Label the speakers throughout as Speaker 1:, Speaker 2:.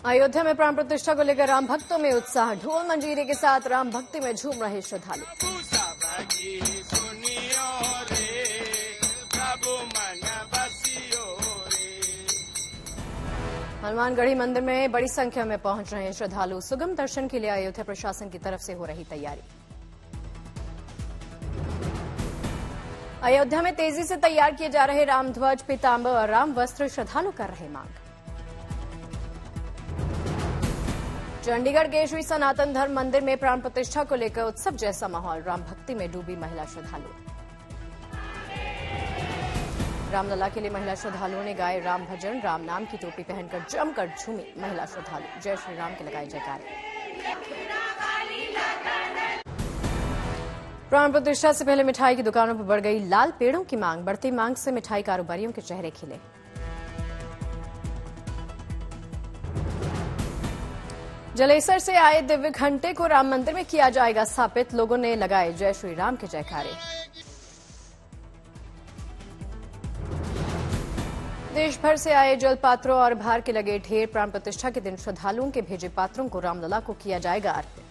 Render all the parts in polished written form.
Speaker 1: अयोध्या में प्राण प्रतिष्ठा को लेकर राम भक्तों में उत्साह। ढोल मंजीरे के साथ राम भक्ति में झूम रहे श्रद्धालु। हनुमानगढ़ी मंदिर में बड़ी संख्या में पहुंच रहे हैं श्रद्धालु। सुगम दर्शन के लिए अयोध्या प्रशासन की तरफ से हो रही तैयारी। अयोध्या में तेजी से तैयार किए जा रहे रामध्वज, पीतांबर और राम वस्त्र श्रद्धालु कर रहे मांग। चंडीगढ़ के श्री सनातन धर्म मंदिर में प्राण प्रतिष्ठा को लेकर उत्सव जैसा माहौल। राम भक्ति में डूबी महिला श्रद्धालु। रामलला के लिए महिला श्रद्धालुओं ने गाए राम भजन। राम नाम की टोपी पहनकर जमकर झूमी महिला श्रद्धालु। जय श्री राम के लगाए जयकारे। प्राण प्रतिष्ठा से पहले मिठाई की दुकानों पर बढ़ गई लाल पेड़ों की मांग। बढ़ती मांग से मिठाई कारोबारियों के चेहरे खिले। जलेसर से आए दिव्य घंटे को राम मंदिर में किया जाएगा स्थापित। लोगों ने लगाए जय श्री राम के जयकारे। देश भर से आए जल पात्रों और भार के लगे ढेर। प्राण प्रतिष्ठा के दिन श्रद्धालुओं के भेजे पात्रों को रामलला को किया जाएगा अर्पित।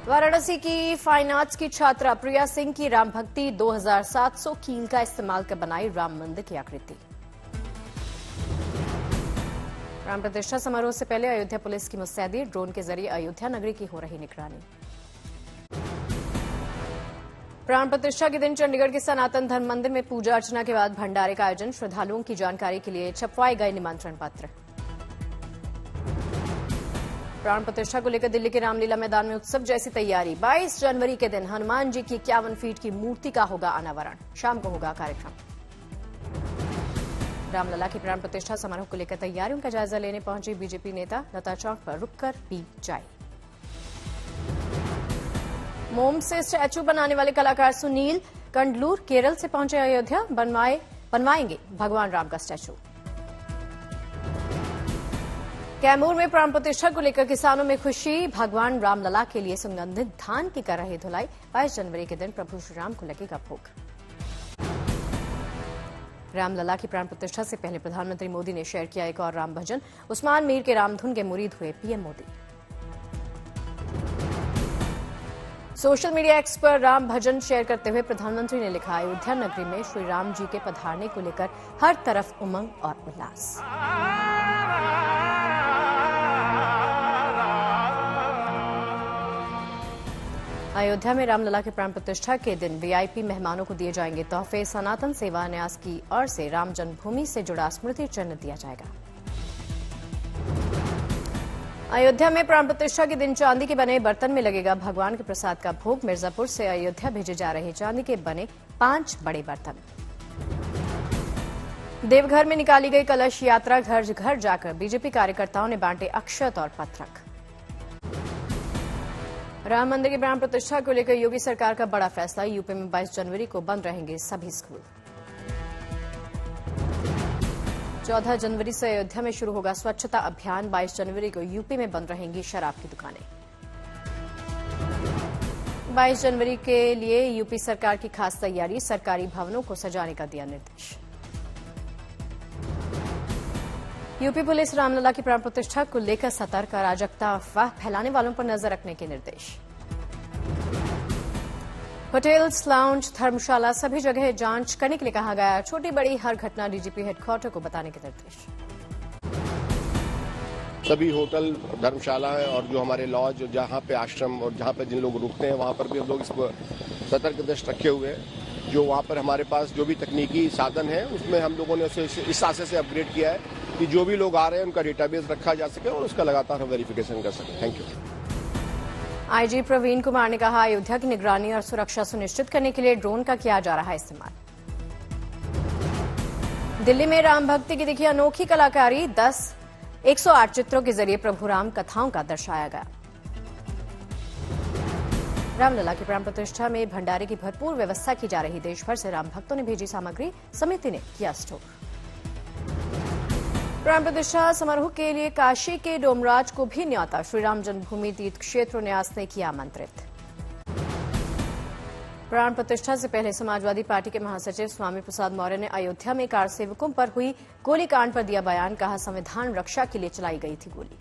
Speaker 1: वाराणसी की फाइन आर्ट्स की छात्रा प्रिया सिंह की राम भक्ति 2700 कील का इस्तेमाल कर बनाई राम मंदिर की आकृति। राम प्रतिष्ठा समारोह से पहले अयोध्या पुलिस की मुस्तैदी। ड्रोन के जरिए अयोध्या नगरी की हो रही निगरानी। प्राण प्रतिष्ठा के दिन चंडीगढ़ के सनातन धर्म मंदिर में पूजा अर्चना के बाद भंडारे का आयोजन। श्रद्धालुओं की जानकारी के लिए छपवाए गए निमंत्रण पत्र। प्राण प्रतिष्ठा को लेकर दिल्ली के रामलीला मैदान में उत्सव जैसी तैयारी। 22 जनवरी के दिन हनुमान जी की 51 फीट की मूर्ति का होगा अनावरण। शाम को होगा कार्यक्रम। रामलला की प्राण प्रतिष्ठा समारोह को लेकर तैयारियों का जायजा लेने पहुंची बीजेपी नेता। लता चौक पर रुककर पी चाय। मोम से स्टैचू बनाने वाले कलाकार सुनील कंडलूर केरल से पहुंचे अयोध्या। बनवाएंगे भगवान राम का स्टैचू। कैमूर में प्राण प्रतिष्ठा को लेकर किसानों में खुशी। भगवान रामलला के लिए सुगंधित धान की कर रहे धुलाई। 22 जनवरी के दिन प्रभु श्री राम को लगेगा भोग। रामलला की प्राण प्रतिष्ठा से पहले प्रधानमंत्री मोदी ने शेयर किया एक और राम भजन। उस्मान मीर के रामधुन के मुरीद हुए PM Modi. Social media x पर राम भजन शेयर करते हुए प्रधानमंत्री ने लिखा, अयोध्या नगरी में श्री राम जी के पधारने को लेकर हर तरफ उमंग और उल्लास। अयोध्या में रामलला के प्राण प्रतिष्ठा के दिन वीआईपी मेहमानों को दिए जाएंगे तोहफे। सनातन सेवा न्यास की ओर से राम जन्मभूमि से जुड़ा स्मृति चिन्ह दिया जाएगा। अयोध्या में प्राण प्रतिष्ठा के दिन चांदी के बने बर्तन में लगेगा भगवान के प्रसाद का भोग। मिर्जापुर से अयोध्या भेजे जा रहे चांदी के बने 5 बड़े बर्तन। देवघर में निकाली गई कलश यात्रा। घर घर जाकर बीजेपी कार्यकर्ताओं ने बांटे अक्षत और पत्रक। राम मंदिर की प्राण प्रतिष्ठा को लेकर योगी सरकार का बड़ा फैसला। यूपी में 22 जनवरी को बंद रहेंगे सभी स्कूल। 14 जनवरी से अयोध्या में शुरू होगा स्वच्छता अभियान। 22 जनवरी को यूपी में बंद रहेंगी शराब की दुकानें। 22 जनवरी के लिए यूपी सरकार की खास तैयारी। सरकारी भवनों को सजाने का दिया निर्देश। यूपी पुलिस रामलला की प्राण प्रतिष्ठा को लेकर सतर्क। अराजकता अफवाह फैलाने वालों पर नजर रखने के निर्देश। होटल्स, लाउंज, धर्मशाला सभी जगह जांच करने के लिए कहा गया। छोटी बड़ी हर घटना डीजीपी हेडक्वार्टर को बताने के निर्देश।
Speaker 2: सभी होटल, धर्मशालाएं और जो हमारे लॉज, जहां पे आश्रम और जहां पे जिन लोग रुकते हैं वहां पर भी हम लोग इसको सतर्क दृष्टि रखे हुए हैं। जो वहां पर हमारे पास जो भी तकनीकी साधन है उसमें हम लोगों ने उसे इस आशय से अपग्रेड किया है कि जो भी लोग आ रहे हैं उनका डेटाबेस रखा जा सके और उसका लगातार हम वेरिफिकेशन कर सकें। Thank you.
Speaker 1: IG Praveen Kumar ने कहा, अयोध्या की निगरानी और सुरक्षा सुनिश्चित करने के लिए ड्रोन का किया जा रहा है इस्तेमाल। दिल्ली में राम भक्ति की दिखी अनोखी कलाकारी। 108 चित्रों के जरिए प्रभु राम कथाओं का दर्शाया गया। रामलला की प्राण प्रतिष्ठा में भंडारे की भरपूर व्यवस्था की जा रही। देश भर से राम भक्तों ने भेजी सामग्री। समिति ने किया स्टोर। प्राण प्रतिष्ठा समारोह के लिए काशी के डोमराज को भी न्यौता। श्रीराम जन्मभूमि तीर्थ क्षेत्र न्यास ने किया आमंत्रित। प्राण प्रतिष्ठा से पहले समाजवादी पार्टी के महासचिव स्वामी प्रसाद मौर्य ने अयोध्या में कार सेवकों पर हुई गोलीकांड पर दिया बयान। कहा, संविधान रक्षा के लिए चलाई गई थी गोली।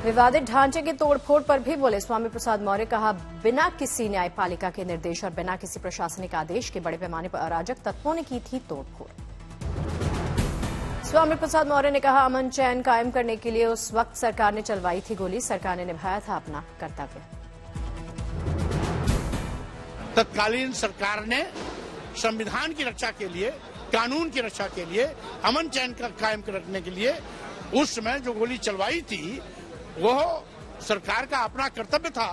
Speaker 1: विवादित ढांचे की तोड़फोड़ पर भी बोले स्वामी प्रसाद मौर्य। कहा, बिना किसी न्यायपालिका के निर्देश और बिना किसी प्रशासनिक आदेश के बड़े पैमाने पर अराजक तत्वों ने की थी तोड़फोड़। स्वामी प्रसाद मौर्य ने कहा, अमन चैन कायम करने के लिए उस वक्त सरकार ने चलवाई थी गोली। सरकार ने निभाया था अपना कर्तव्य।
Speaker 3: तत्कालीन सरकार ने संविधान की रक्षा के लिए, कानून की रक्षा के लिए, अमन चैन का कायम रखने के लिए उस समय जो गोली चलवाई थी वह सरकार का अपना कर्तव्य था।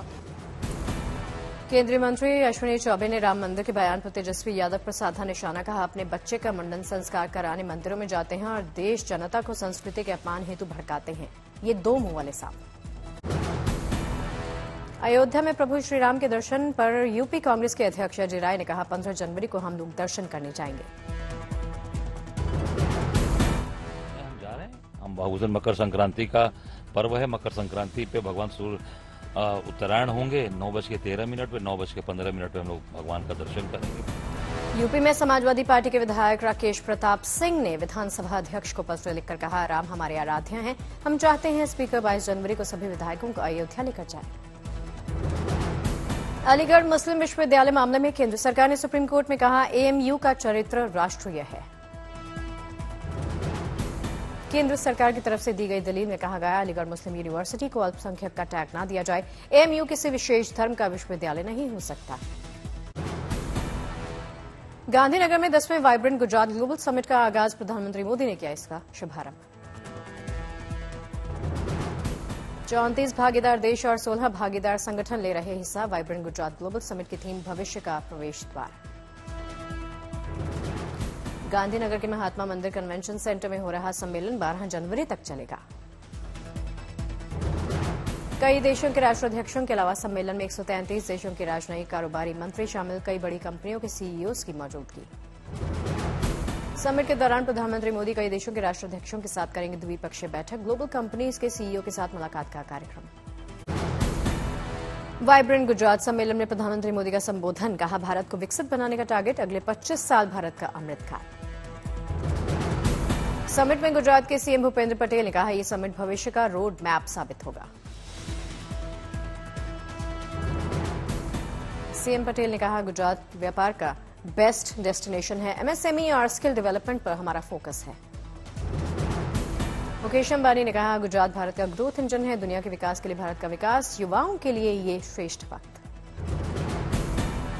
Speaker 1: केंद्रीय मंत्री अश्विनी चौबे ने राम मंदिर के बयान पर तेजस्वी यादव पर साधा निशाना। कहा, अपने बच्चे का मुंडन संस्कार कराने मंदिरों में जाते हैं और देश जनता को संस्कृति के अपमान हेतु भड़काते हैं। ये दो मुंह वाले सांप। अयोध्या में प्रभु श्रीराम के दर्शन पर यूपी कांग्रेस के अध्यक्ष अजय राय ने कहा, 15 जनवरी को हम लोग दर्शन करने जाएंगे।
Speaker 4: हम जा रहे हैं। हम उस दिन मकर संक्रांति का पर्व है। मकर संक्रांति पे भगवान सूर्य उत्तरायण होंगे। 9:13 पे 9:15 पे हम लोग भगवान का दर्शन करेंगे।
Speaker 1: यूपी में समाजवादी पार्टी के विधायक राकेश प्रताप सिंह ने विधानसभा अध्यक्ष को पत्र लिखकर कहा, राम हमारे आराध्य हैं। हम चाहते हैं स्पीकर 22 जनवरी को सभी विधायकों को अयोध्या लेकर जाएं। अलीगढ़ मुस्लिम विश्वविद्यालय मामले में केंद्र सरकार ने सुप्रीम कोर्ट में कहा, एएमयू का चरित्र राष्ट्रीय है। केंद्र सरकार की तरफ से दी गई दलील में कहा गया, अलीगढ़ मुस्लिम यूनिवर्सिटी को अल्पसंख्यक का टैग न दिया जाए। एएमयू किसी विशेष धर्म का विश्वविद्यालय नहीं हो सकता। गांधीनगर में 10वें वाइब्रेंट गुजरात ग्लोबल समिट का आगाज प्रधानमंत्री मोदी ने किया इसका शुभारंभ। 34 भागीदार देश और 16 भागीदार संगठन ले रहे हिस्सा। वाइब्रेंट गुजरात ग्लोबल समिट की थीम भविष्य का प्रवेश द्वार। गांधीनगर के महात्मा मंदिर कन्वेंशन सेंटर में हो रहा सम्मेलन 12 जनवरी तक चलेगा। कई देशों के राष्ट्राध्यक्षों के अलावा सम्मेलन में 133 देशों के राजनयिक, कारोबारी, मंत्री शामिल। कई बड़ी कंपनियों के सीईओज की मौजूदगी। समिट के दौरान प्रधानमंत्री मोदी कई देशों के राष्ट्राध्यक्षों के साथ करेंगे द्विपक्षीय बैठक। ग्लोबल कंपनीज के सीईओ के साथ मुलाकात का कार्यक्रम। वाइब्रेंट गुजरात सम्मेलन में प्रधानमंत्री मोदी का संबोधन। कहा, भारत को विकसित बनाने का टारगेट, अगले 25 साल भारत का अमृतकाल। समिट में गुजरात के सीएम भूपेंद्र पटेल ने कहा, यह समिट भविष्य का रोड मैप साबित होगा। सीएम पटेल ने कहा, गुजरात व्यापार का बेस्ट डेस्टिनेशन है। एमएसएमई और स्किल डेवलपमेंट पर हमारा फोकस है। मुकेश अंबानी ने कहा, गुजरात भारत का ग्रोथ इंजन है। दुनिया के विकास के लिए भारत का विकास, युवाओं के लिए ये श्रेष्ठ वक्त।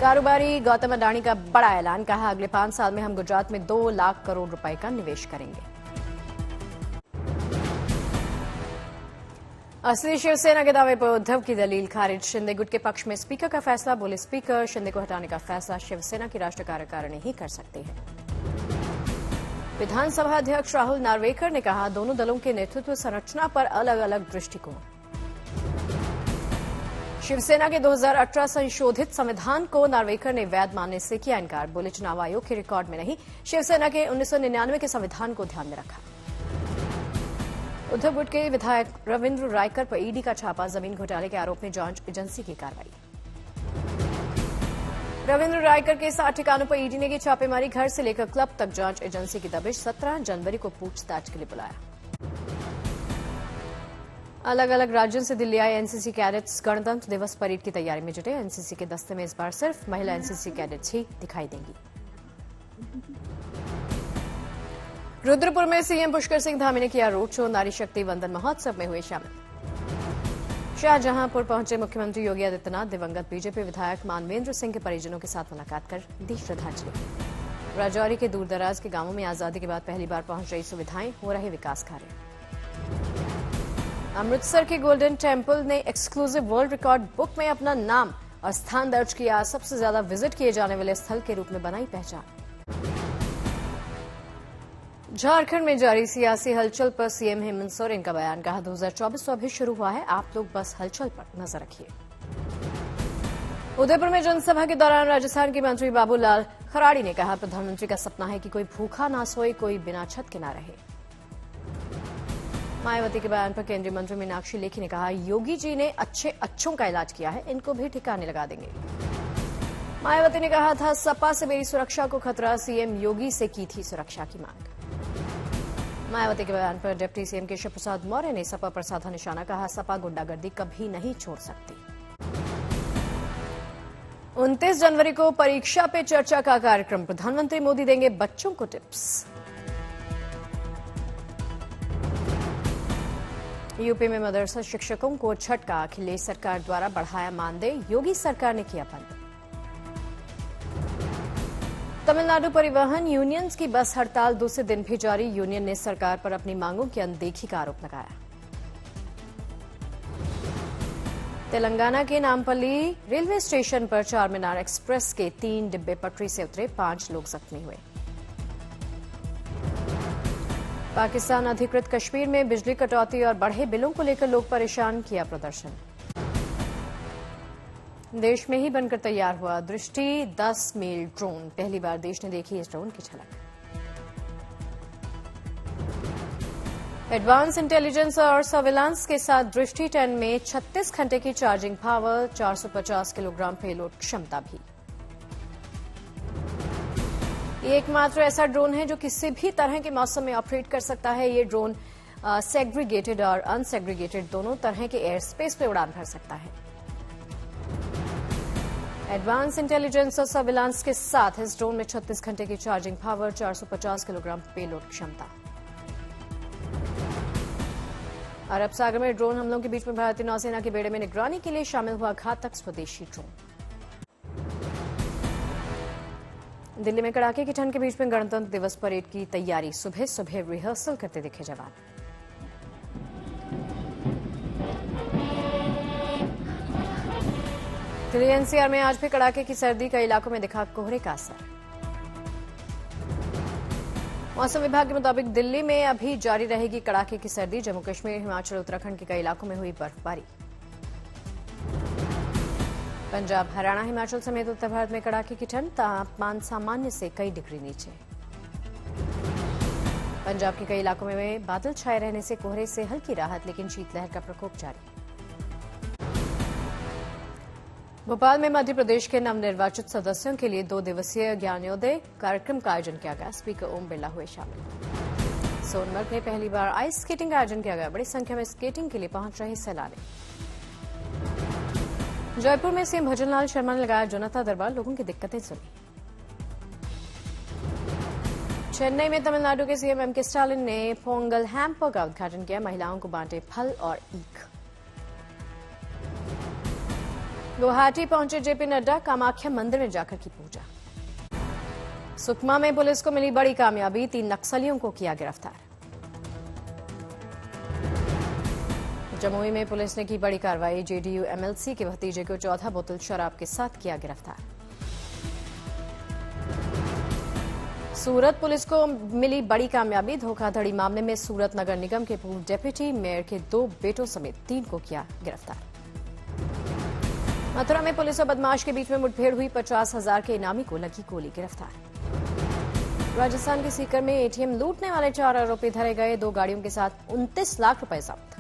Speaker 1: कारोबारी गौतम अडानी का बड़ा ऐलान। कहा, अगले 5 साल में हम गुजरात में 2 लाख करोड़ रुपए का निवेश करेंगे। असली शिवसेना के दावे पर उद्धव की दलील खारिज। शिंदे गुट के पक्ष में स्पीकर का फैसला। बोले, स्पीकर शिंदे को हटाने का फैसला शिवसेना की राष्ट्रीय कार्यकारिणी ही कर सकती है। विधानसभा अध्यक्ष राहुल नार्वेकर ने कहा, दोनों दलों के नेतृत्व संरचना पर अलग अलग दृष्टिकोण। शिवसेना के 2018 संशोधित संविधान को नार्वेकर ने वैध मानने से किया इनकार। बोले, चुनाव आयोग के रिकॉर्ड में नहीं, शिवसेना के 1999 के संविधान को ध्यान में रखा। उद्धव गुट के विधायक रविंद्र रायकर पर ईडी का छापा। जमीन घोटाले के आरोप में जांच एजेंसी की कार्रवाई। रविंद्र रायकर के 7 ठिकानों पर ईडी ने की छापेमारी। घर से लेकर क्लब तक जांच एजेंसी की दबिश। 17 जनवरी को पूछताछ के लिए बुलाया। अलग अलग राज्यों से दिल्ली आए एनसीसी कैडेट्स गणतंत्र दिवस परेड की तैयारी में जुटे। एनसीसी के दस्ते में इस बार सिर्फ महिला एनसीसी कैडेट्स ही दिखाई देंगी। रुद्रपुर में सीएम पुष्कर सिंह धामी ने किया रोड शो। नारी शक्ति वंदन महोत्सव में हुए शामिल। शाहजहांपुर पहुंचे मुख्यमंत्री योगी आदित्यनाथ। दिवंगत बीजेपी विधायक मानवेंद्र सिंह के परिजनों के साथ मुलाकात कर दी श्रद्धांजलि। राजौरी के दूरदराज के गांवों में आजादी के बाद पहली बार पहुंच रही सुविधाएं, हो रहे विकास कार्य। अमृतसर के गोल्डन टेम्पल ने एक्सक्लूसिव वर्ल्ड रिकॉर्ड बुक में अपना नाम और स्थान दर्ज किया। सबसे ज्यादा विजिट किए जाने वाले स्थल के रूप में बनाई पहचान। झारखंड में जारी सियासी हलचल पर सीएम हेमंत सोरेन का बयान। कहा, 2024 तो अभी शुरू हुआ है, आप लोग बस हलचल पर नजर रखिए। उदयपुर में जनसभा के दौरान राजस्थान के मंत्री बाबूलाल खराड़ी ने कहा, प्रधानमंत्री का सपना है कि कोई भूखा ना सोए, कोई बिना छत के ना रहे। मायावती के बयान पर केंद्रीय मंत्री मीनाक्षी लेखी ने कहा, योगी जी ने अच्छों का इलाज किया है, इनको भी ठिकाने लगा देंगे। मायावती ने कहा था, सपा से मेरी सुरक्षा को खतरा, सीएम योगी से की थी सुरक्षा की मांग। मायावती के बयान पर डिप्टी सीएम केशव प्रसाद मौर्य ने सपा पर साधा निशाना, कहा सपा गुंडागर्दी कभी नहीं छोड़ सकती। 29 जनवरी को परीक्षा पे चर्चा का कार्यक्रम, प्रधानमंत्री मोदी देंगे बच्चों को टिप्स। यूपी में मदरसा शिक्षकों को झटका, अखिलेश सरकार द्वारा बढ़ाया मानदेय, योगी सरकार ने किया बंद। तमिलनाडु परिवहन यूनियंस की बस हड़ताल दूसरे दिन भी जारी, यूनियन ने सरकार पर अपनी मांगों की अनदेखी का आरोप लगाया। तेलंगाना के नामपल्ली रेलवे स्टेशन पर चारमीनार एक्सप्रेस के 3 डिब्बे पटरी से उतरे, 5 लोग जख्मी हुए। पाकिस्तान अधिकृत कश्मीर में बिजली कटौती और बढ़े बिलों को लेकर लोग परेशान, किया प्रदर्शन। देश में ही बनकर तैयार हुआ दृष्टि 10 मील ड्रोन, पहली बार देश ने देखी इस ड्रोन की झलक। एडवांस इंटेलिजेंस और सर्विलांस के साथ दृष्टि 10 में 36 घंटे की चार्जिंग पावर, 450 किलोग्राम पेलोड क्षमता भी। ये एकमात्र ऐसा ड्रोन है जो किसी भी तरह के मौसम में ऑपरेट कर सकता है। ये ड्रोन सेग्रीगेटेड और अनसेग्रीगेटेड दोनों तरह के एयर स्पेस पे उड़ान भर सकता है। एडवांस इंटेलिजेंस और सर्विलांस के साथ इस ड्रोन में 36 घंटे की चार्जिंग पावर, 450 किलोग्राम पेलोड क्षमता। अरब सागर में ड्रोन हमलों के बीच में भारतीय नौसेना के बेड़े में निगरानी के लिए शामिल हुआ घातक स्वदेशी ड्रोन। दिल्ली में कड़ाके की ठंड के बीच में गणतंत्र दिवस परेड की तैयारी, सुबह सुबह रिहर्सल करते दिखे जवान। दिल्ली एनसीआर में आज भी कड़ाके की सर्दी, कई इलाकों में दिखा कोहरे का असर। मौसम विभाग के मुताबिक दिल्ली में अभी जारी रहेगी कड़ाके की सर्दी, जम्मू कश्मीर, हिमाचल, उत्तराखंड के कई इलाकों में हुई बर्फबारी। पंजाब, हरियाणा, हिमाचल समेत उत्तर भारत में कड़ाके की ठंड, तापमान सामान्य से कई डिग्री नीचे। पंजाब के कई इलाकों में बादल छाए रहने से कोहरे से हल्की राहत, लेकिन शीतलहर का प्रकोप जारी। भोपाल में मध्य प्रदेश के नवनिर्वाचित सदस्यों के लिए 2 दिवसीय ज्ञानोदय कार्यक्रम का आयोजन किया गया, स्पीकर ओम बिरला हुए शामिल। सोनमर्ग में पहली बार आइस स्केटिंग का आयोजन किया गया, बड़ी संख्या में स्केटिंग के लिए पहुंच रहे सैलानी। जयपुर में सीएम भजनलाल शर्मा ने लगाया जनता दरबार, लोगों की दिक्कतें सुनी। चेन्नई में तमिलनाडु के सीएम एमके स्टालिन ने पोंगल हैम्पर का उद्घाटन किया, महिलाओं को बांटे फल और ईख। गुवाहाटी पहुंचे जेपी नड्डा, कामाख्या मंदिर में जाकर की पूजा। सुकमा में पुलिस को मिली बड़ी कामयाबी, 3 नक्सलियों को किया गिरफ्तार। जमुई में पुलिस ने की बड़ी कार्रवाई, जेडीयू एमएलसी के भतीजे को 14 बोतल शराब के साथ किया गिरफ्तार। सूरत पुलिस को मिली बड़ी कामयाबी, धोखाधड़ी मामले में सूरत नगर निगम के पूर्व डिप्टी मेयर के 2 बेटों समेत 3 को किया गिरफ्तार। मथुरा में पुलिस और बदमाश के बीच में मुठभेड़ हुई, 50,000 के इनामी को लगी गोली, गिरफ्तार। राजस्थान के सीकर में एटीएम लूटने वाले 4 आरोपी धरे गए, 2 गाड़ियों के साथ 29 लाख रुपए जब्त।